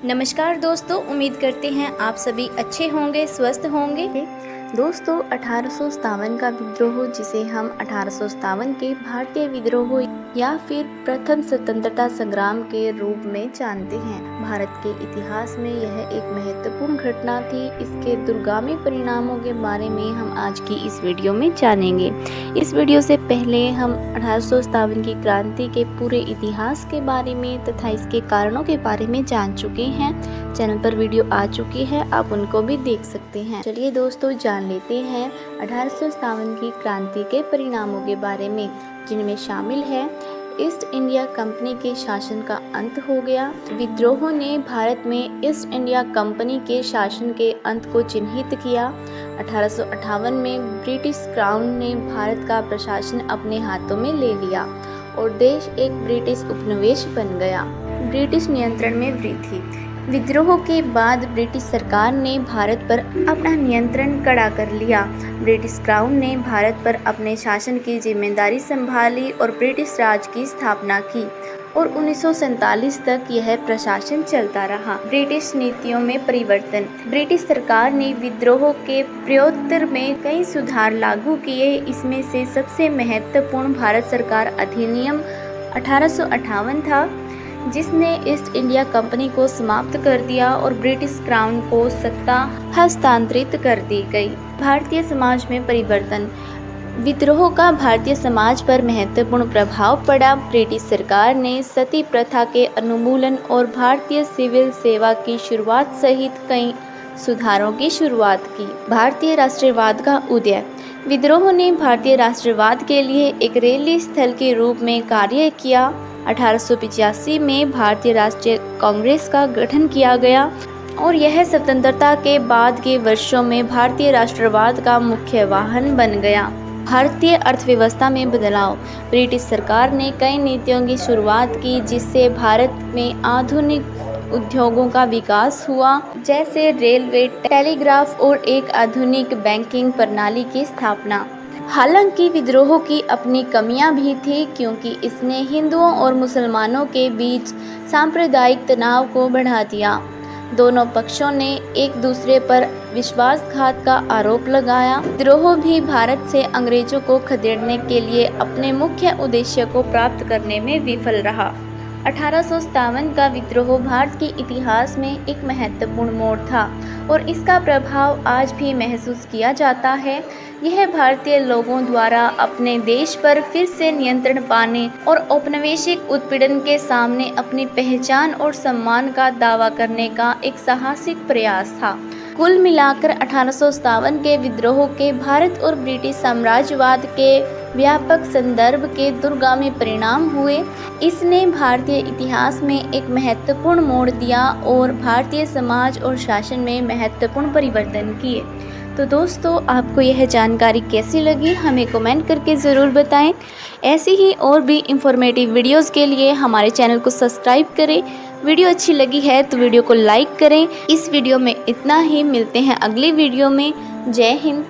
नमस्कार दोस्तों, उम्मीद करते हैं आप सभी अच्छे होंगे, स्वस्थ होंगे। दोस्तों 1857 का विद्रोह, जिसे हम 1857 के भारतीय विद्रोह या फिर प्रथम स्वतंत्रता संग्राम के रूप में जानते हैं, भारत के इतिहास में यह एक महत्वपूर्ण घटना थी। इसके दूरगामी परिणामों के बारे में हम आज की इस वीडियो में जानेंगे। इस वीडियो से पहले हम 1857 की क्रांति के पूरे इतिहास के बारे में तथा इसके कारणों के बारे में जान चुके हैं। चैनल पर वीडियो आ चुकी है, आप उनको भी देख सकते हैं। चलिए दोस्तों, जान लेते हैं 1857 की क्रांति के परिणामों के बारे में, जिनमें शामिल है ईस्ट इंडिया कंपनी के शासन का अंत हो गया। विद्रोह ने भारत में ईस्ट इंडिया कंपनी के शासन के अंत को चिन्हित किया। 1858 में ब्रिटिश क्राउन ने भारत का प्रशासन अपने हाथों में ले लिया और देश एक ब्रिटिश उपनिवेश बन गया। ब्रिटिश नियंत्रण में वृद्धि। विद्रोह के बाद ब्रिटिश सरकार ने भारत पर अपना नियंत्रण कड़ा कर लिया। ब्रिटिश क्राउन ने भारत पर अपने शासन की जिम्मेदारी संभाली और ब्रिटिश राज की स्थापना की और 1947 तक यह प्रशासन चलता रहा। ब्रिटिश नीतियों में परिवर्तन। ब्रिटिश सरकार ने विद्रोह के प्रत्युत्तर में कई सुधार लागू किए। इसमें से सबसे महत्वपूर्ण भारत सरकार अधिनियम 1858 था, जिसने ईस्ट इंडिया कंपनी को समाप्त कर दिया और ब्रिटिश क्राउन को सत्ता हस्तांतरित कर दी गई। भारतीय समाज में परिवर्तन। विद्रोह का भारतीय समाज पर महत्वपूर्ण प्रभाव पड़ा। ब्रिटिश सरकार ने सती प्रथा के उन्मूलन और भारतीय सिविल सेवा की शुरुआत सहित कई सुधारों की शुरुआत की। भारतीय राष्ट्रवाद का उदय। विद्रोह ने भारतीय राष्ट्रवाद के लिए एक रैली स्थल के रूप में कार्य किया। 1885 में भारतीय राष्ट्रीय कांग्रेस का गठन किया गया और यह स्वतंत्रता के बाद के वर्षों में भारतीय राष्ट्रवाद का मुख्य वाहन बन गया। भारतीय अर्थव्यवस्था में बदलाव। ब्रिटिश सरकार ने कई नीतियों की शुरुआत की, जिससे भारत में आधुनिक उद्योगों का विकास हुआ, जैसे रेलवे, टेलीग्राफ और एक आधुनिक बैंकिंग प्रणाली की स्थापना। हालांकि विद्रोह की अपनी कमियां भी थी, क्योंकि इसने हिंदुओं और मुसलमानों के बीच सांप्रदायिक तनाव को बढ़ा दिया। दोनों पक्षों ने एक दूसरे पर विश्वासघात का आरोप लगाया। विद्रोह भी भारत से अंग्रेजों को खदेड़ने के लिए अपने मुख्य उद्देश्य को प्राप्त करने में विफल रहा। 1857 का विद्रोह भारत के इतिहास में एक महत्वपूर्ण मोड़ था और इसका प्रभाव आज भी महसूस किया जाता है। यह भारतीय लोगों द्वारा अपने देश पर फिर से नियंत्रण पाने और औपनिवेशिक उत्पीड़न के सामने अपनी पहचान और सम्मान का दावा करने का एक साहसिक प्रयास था। कुल मिलाकर 1857 के विद्रोह के भारत और ब्रिटिश साम्राज्यवाद के व्यापक संदर्भ के दूरगामी परिणाम हुए। इसने भारतीय इतिहास में एक महत्वपूर्ण मोड़ दिया और भारतीय समाज और शासन में महत्वपूर्ण परिवर्तन किए। तो दोस्तों, आपको यह जानकारी कैसी लगी, हमें कमेंट करके ज़रूर बताएं। ऐसी ही और भी इंफॉर्मेटिव वीडियोस के लिए हमारे चैनल को सब्सक्राइब करें। वीडियो अच्छी लगी है तो वीडियो को लाइक करें। इस वीडियो में इतना ही, मिलते हैं अगली वीडियो में। जय हिंद।